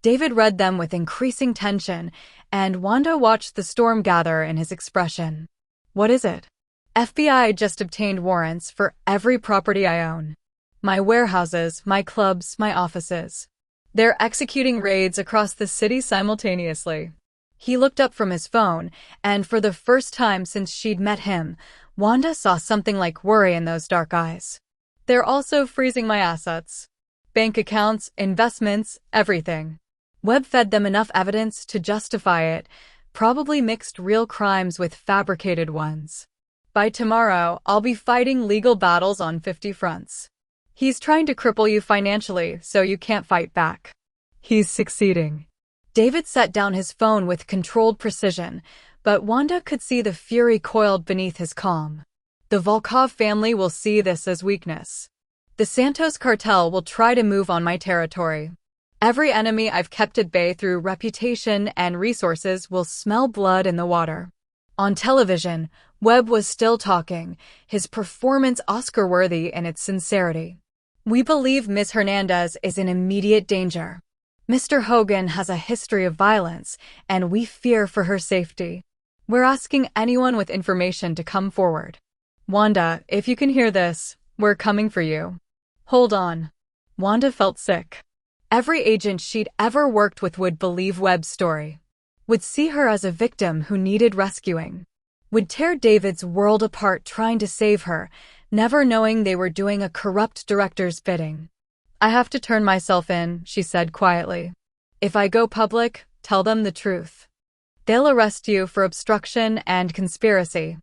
David read them with increasing tension, and Wanda watched the storm gather in his expression. What is it? FBI just obtained warrants for every property I own. My warehouses, my clubs, my offices. They're executing raids across the city simultaneously. He looked up from his phone, and for the first time since she'd met him, Wanda saw something like worry in those dark eyes. They're also freezing my assets. Bank accounts, investments, everything. Webb fed them enough evidence to justify it, probably mixed real crimes with fabricated ones. By tomorrow, I'll be fighting legal battles on 50 fronts. He's trying to cripple you financially so you can't fight back. He's succeeding. David set down his phone with controlled precision, but Wanda could see the fury coiled beneath his calm. The Volkov family will see this as weakness. The Santos cartel will try to move on my territory. Every enemy I've kept at bay through reputation and resources will smell blood in the water. On television, Webb was still talking, his performance Oscar-worthy in its sincerity. We believe Ms. Hernandez is in immediate danger. Mr. Hogan has a history of violence, and we fear for her safety. We're asking anyone with information to come forward. Wanda, if you can hear this, we're coming for you. Hold on. Wanda felt sick. Every agent she'd ever worked with would believe Webb's story. Would see her as a victim who needed rescuing. Would tear David's world apart trying to save her, never knowing they were doing a corrupt director's bidding. I have to turn myself in, she said quietly. If I go public, tell them the truth. They'll arrest you for obstruction and conspiracy.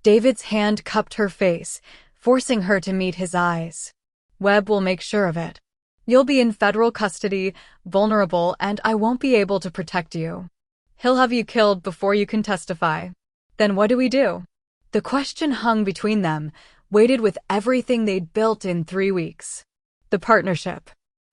David's hand cupped her face, forcing her to meet his eyes. Webb will make sure of it. You'll be in federal custody, vulnerable, and I won't be able to protect you. He'll have you killed before you can testify. Then what do we do? The question hung between them, weighted with everything they'd built in 3 weeks. The partnership.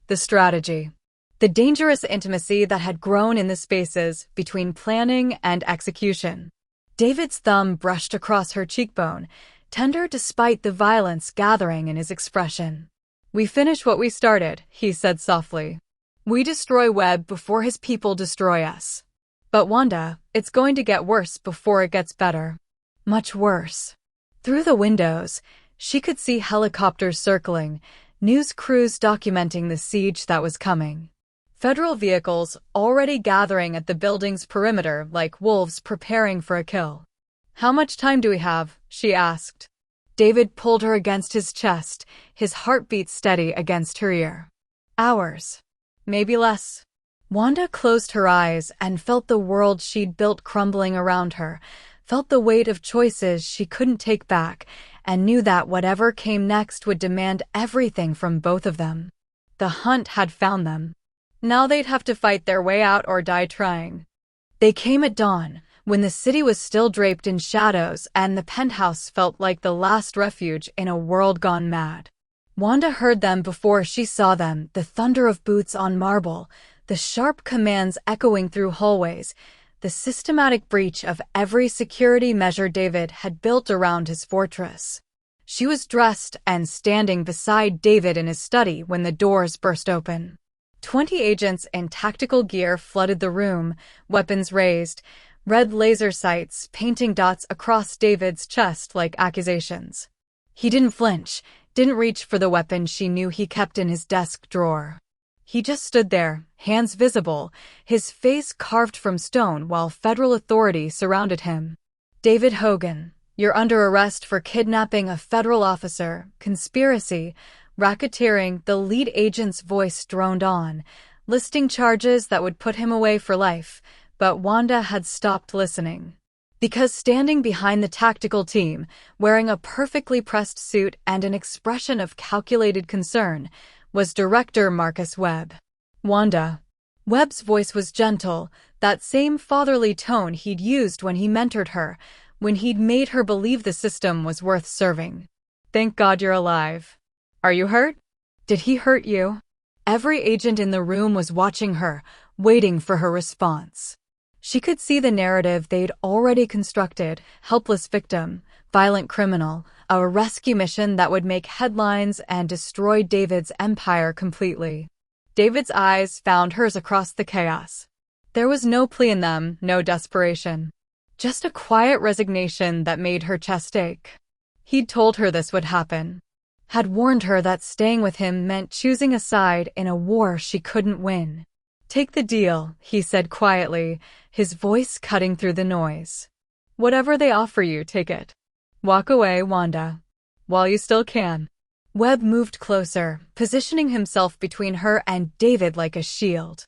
The strategy. The dangerous intimacy that had grown in the spaces between planning and execution. David's thumb brushed across her cheekbone, tender despite the violence gathering in his expression. We finish what we started, he said softly. We destroy Webb before his people destroy us. But Wanda, it's going to get worse before it gets better. Much worse. Through the windows, she could see helicopters circling, news crews documenting the siege that was coming. Federal vehicles already gathering at the building's perimeter like wolves preparing for a kill. How much time do we have? She asked. David pulled her against his chest, his heartbeat steady against her ear. Hours. Maybe less. Wanda closed her eyes and felt the world she'd built crumbling around her, felt the weight of choices she couldn't take back, and knew that whatever came next would demand everything from both of them. The hunt had found them. Now they'd have to fight their way out or die trying. They came at dawn, when the city was still draped in shadows and the penthouse felt like the last refuge in a world gone mad. Wanda heard them before she saw them, the thunder of boots on marble, the sharp commands echoing through hallways, the systematic breach of every security measure David had built around his fortress. She was dressed and standing beside David in his study when the doors burst open. 20 agents in tactical gear flooded the room, weapons raised, red laser sights painting dots across David's chest like accusations. He didn't flinch, didn't reach for the weapon she knew he kept in his desk drawer. He just stood there, hands visible, his face carved from stone while federal authority surrounded him. David Hogan, you're under arrest for kidnapping a federal officer, conspiracy, racketeering. The lead agent's voice droned on, listing charges that would put him away for life, but Wanda had stopped listening. Because standing behind the tactical team, wearing a perfectly pressed suit and an expression of calculated concern, was Director Marcus Webb. Wanda. Webb's voice was gentle, that same fatherly tone he'd used when he mentored her, when he'd made her believe the system was worth serving. Thank God you're alive. Are you hurt? Did he hurt you? Every agent in the room was watching her, waiting for her response. She could see the narrative they'd already constructed: helpless victim, violent criminal, a rescue mission that would make headlines and destroy David's empire completely. David's eyes found hers across the chaos. There was no plea in them, no desperation. Just a quiet resignation that made her chest ache. He'd told her this would happen. Had warned her that staying with him meant choosing a side in a war she couldn't win. Take the deal, he said quietly, his voice cutting through the noise. Whatever they offer you, take it. Walk away, Wanda. While you still can. Webb moved closer, positioning himself between her and David like a shield.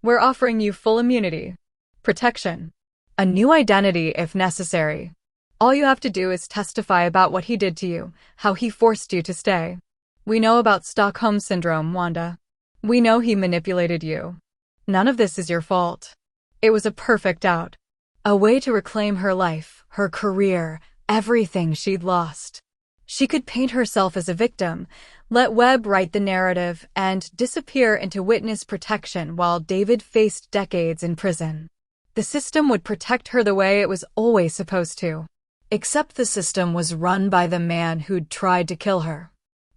We're offering you full immunity. Protection. A new identity if necessary. All you have to do is testify about what he did to you, how he forced you to stay. We know about Stockholm Syndrome, Wanda. We know he manipulated you. None of this is your fault. It was a perfect out. A way to reclaim her life, her career, everything she'd lost. She could paint herself as a victim, let Webb write the narrative, and disappear into witness protection while David faced decades in prison. The system would protect her the way it was always supposed to. Except the system was run by the man who'd tried to kill her.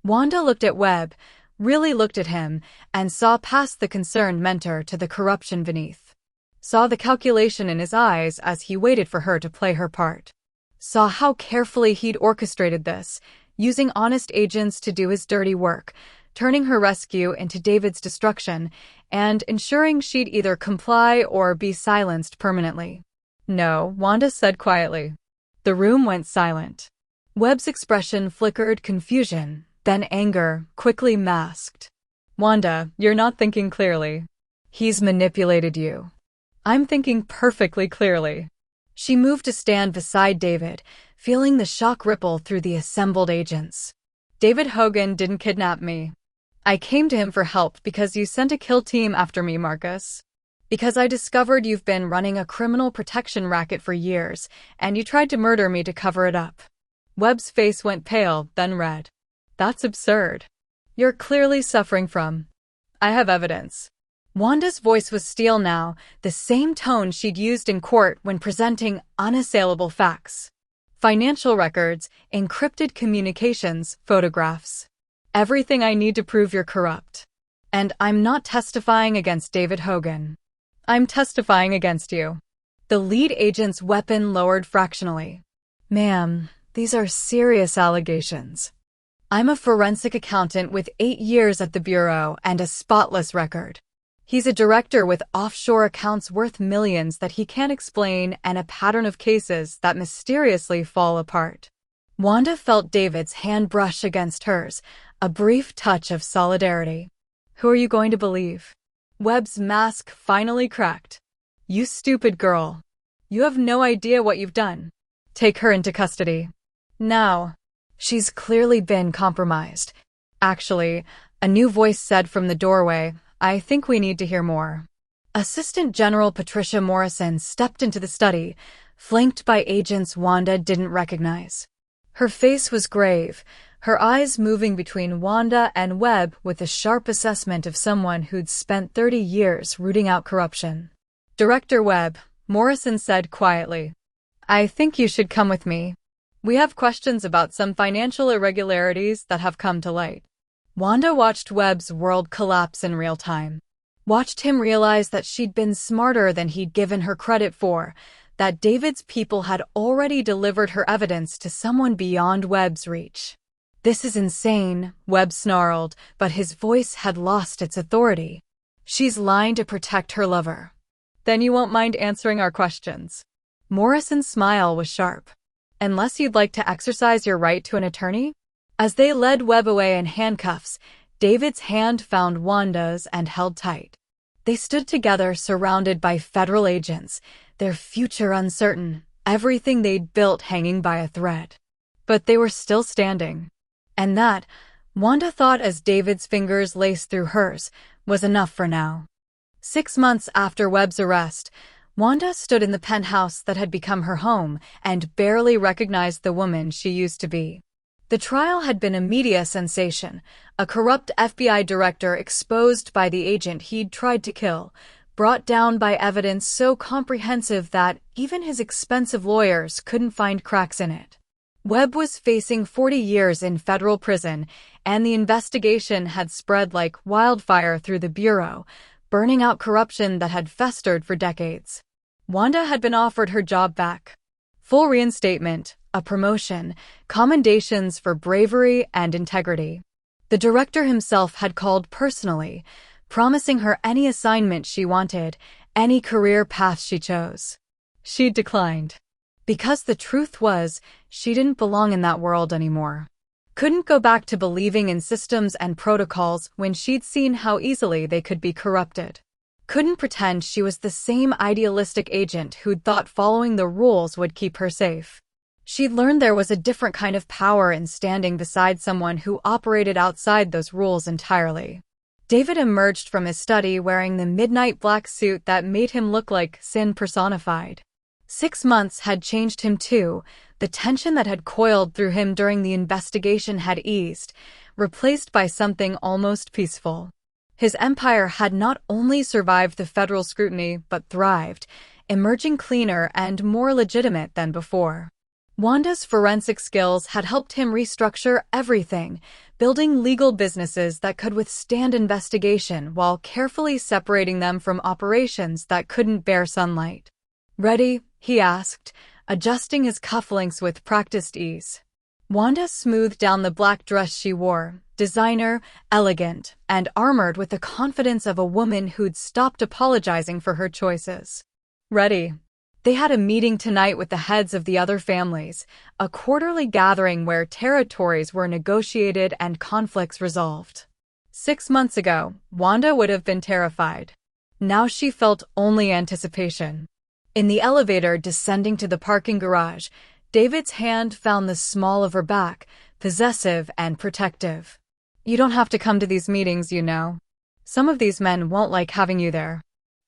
Wanda looked at Webb, really looked at him, and saw past the concerned mentor to the corruption beneath. Saw the calculation in his eyes as he waited for her to play her part. Saw how carefully he'd orchestrated this, using honest agents to do his dirty work, turning her rescue into David's destruction, and ensuring she'd either comply or be silenced permanently. No, Wanda said quietly. The room went silent. Webb's expression flickered confusion, then anger, quickly masked. Wanda, you're not thinking clearly. He's manipulated you. I'm thinking perfectly clearly. She moved to stand beside David, feeling the shock ripple through the assembled agents. David Hogan didn't kidnap me. I came to him for help because you sent a kill team after me, Marcus. Because I discovered you've been running a criminal protection racket for years, and you tried to murder me to cover it up. Webb's face went pale, then red. That's absurd. You're clearly suffering from. I have evidence. Wanda's voice was steel now, the same tone she'd used in court when presenting unassailable facts. Financial records, encrypted communications, photographs. Everything I need to prove you're corrupt. And I'm not testifying against David Hogan. I'm testifying against you. The lead agent's weapon lowered fractionally. Ma'am, these are serious allegations. I'm a forensic accountant with 8 years at the Bureau and a spotless record. He's a director with offshore accounts worth millions that he can't explain and a pattern of cases that mysteriously fall apart. Wanda felt David's hand brush against hers, a brief touch of solidarity. Who are you going to believe? Webb's mask finally cracked. You stupid girl. You have no idea what you've done. Take her into custody. Now. She's clearly been compromised. Actually, a new voice said from the doorway, I think we need to hear more. Assistant General Patricia Morrison stepped into the study, flanked by agents Wanda didn't recognize. Her face was grave, her eyes moving between Wanda and Webb with a sharp assessment of someone who'd spent 30 years rooting out corruption. "Director Webb," Morrison said quietly, "I think you should come with me. We have questions about some financial irregularities that have come to light." Wanda watched Webb's world collapse in real time. Watched him realize that she'd been smarter than he'd given her credit for, that David's people had already delivered her evidence to someone beyond Webb's reach. "This is insane," Webb snarled, but his voice had lost its authority. "She's lying to protect her lover." "Then you won't mind answering our questions." Morrison's smile was sharp. "Unless you'd like to exercise your right to an attorney?" As they led Webb away in handcuffs, David's hand found Wanda's and held tight. They stood together surrounded by federal agents, their future uncertain, everything they'd built hanging by a thread. But they were still standing. And that, Wanda thought as David's fingers laced through hers, was enough for now. 6 months after Webb's arrest, Wanda stood in the penthouse that had become her home and barely recognized the woman she used to be. The trial had been a media sensation, a corrupt FBI director exposed by the agent he'd tried to kill, brought down by evidence so comprehensive that even his expensive lawyers couldn't find cracks in it. Webb was facing 40 years in federal prison, and the investigation had spread like wildfire through the bureau, burning out corruption that had festered for decades. Wanda had been offered her job back. Full reinstatement, a promotion, commendations for bravery and integrity. The director himself had called personally, promising her any assignment she wanted, any career path she chose. She declined. Because the truth was, she didn't belong in that world anymore. Couldn't go back to believing in systems and protocols when she'd seen how easily they could be corrupted. Couldn't pretend she was the same idealistic agent who'd thought following the rules would keep her safe. She'd learned there was a different kind of power in standing beside someone who operated outside those rules entirely. David emerged from his study wearing the midnight black suit that made him look like sin personified. 6 months had changed him too. The tension that had coiled through him during the investigation had eased, replaced by something almost peaceful. His empire had not only survived the federal scrutiny but thrived, emerging cleaner and more legitimate than before. Wanda's forensic skills had helped him restructure everything, building legal businesses that could withstand investigation while carefully separating them from operations that couldn't bear sunlight. "Ready?" he asked, adjusting his cufflinks with practiced ease. Wanda smoothed down the black dress she wore, designer, elegant, and armored with the confidence of a woman who'd stopped apologizing for her choices. "Ready." They had a meeting tonight with the heads of the other families, a quarterly gathering where territories were negotiated and conflicts resolved. 6 months ago, Wanda would have been terrified. Now she felt only anticipation. In the elevator descending to the parking garage, David's hand found the small of her back, possessive and protective. "You don't have to come to these meetings, you know. Some of these men won't like having you there."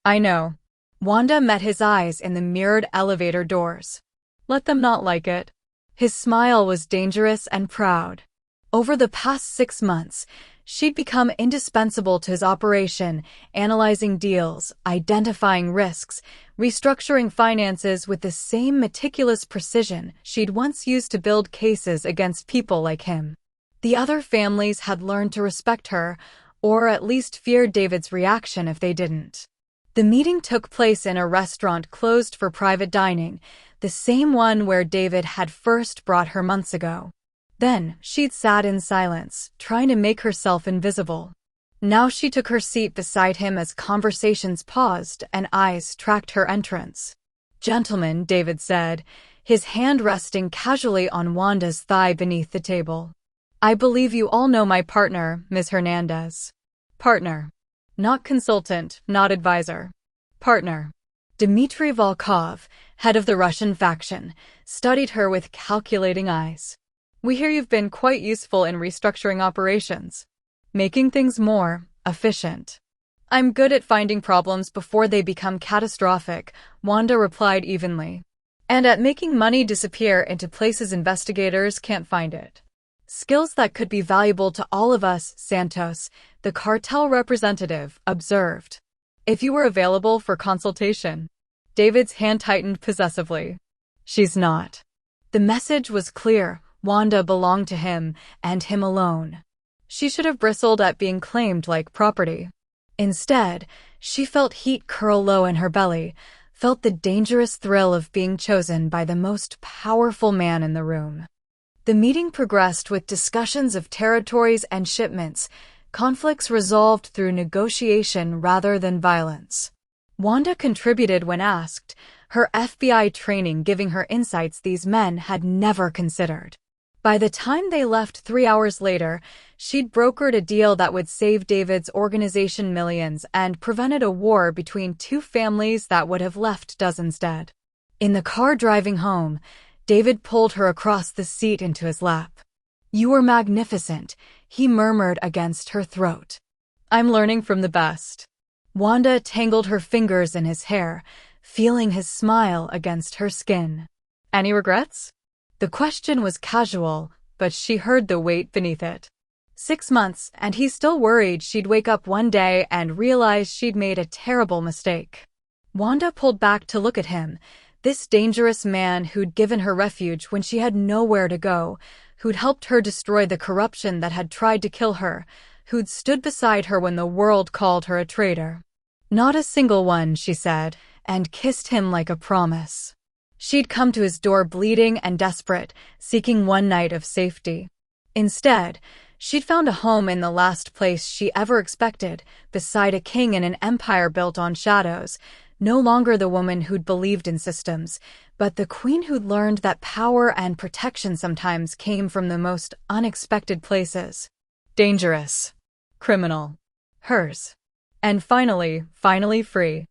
"I know." Wanda met his eyes in the mirrored elevator doors. "Let them not like it." His smile was dangerous and proud. Over the past 6 months, she'd become indispensable to his operation, analyzing deals, identifying risks, restructuring finances with the same meticulous precision she'd once used to build cases against people like him. The other families had learned to respect her, or at least feared David's reaction if they didn't. The meeting took place in a restaurant closed for private dining, the same one where David had first brought her months ago. Then, she'd sat in silence, trying to make herself invisible. Now she took her seat beside him as conversations paused and eyes tracked her entrance. "Gentlemen," David said, his hand resting casually on Wanda's thigh beneath the table. "I believe you all know my partner, Ms. Hernandez." Partner. Not consultant, not advisor. Partner. Dmitry Volkov, head of the Russian faction, studied her with calculating eyes. "We hear you've been quite useful in restructuring operations, making things more efficient." "I'm good at finding problems before they become catastrophic," Wanda replied evenly. "And at making money disappear into places investigators can't find it." Skills that could be valuable to all of us, Santos, the cartel representative, observed. If you were available for consultation. David's hand tightened possessively. She's not. The message was clear. Wanda belonged to him, and him alone. She should have bristled at being claimed like property. Instead, she felt heat curl low in her belly, felt the dangerous thrill of being chosen by the most powerful man in the room. The meeting progressed with discussions of territories and shipments, conflicts resolved through negotiation rather than violence. Wanda contributed when asked, her FBI training giving her insights these men had never considered. By the time they left 3 hours later, she'd brokered a deal that would save David's organization millions and prevented a war between two families that would have left dozens dead. In the car driving home, David pulled her across the seat into his lap. "You were magnificent," he murmured against her throat. "I'm learning from the best." Wanda tangled her fingers in his hair, feeling his smile against her skin. "Any regrets?" The question was casual, but she heard the weight beneath it. 6 months, and he still worried she'd wake up one day and realize she'd made a terrible mistake. Wanda pulled back to look at him, this dangerous man who'd given her refuge when she had nowhere to go, who'd helped her destroy the corruption that had tried to kill her, who'd stood beside her when the world called her a traitor. "Not a single one," she said, and kissed him like a promise. She'd come to his door bleeding and desperate, seeking one night of safety. Instead, she'd found a home in the last place she ever expected, beside a king in an empire built on shadows, no longer the woman who'd believed in systems, but the queen who'd learned that power and protection sometimes came from the most unexpected places. Dangerous. Criminal. Hers. And finally free.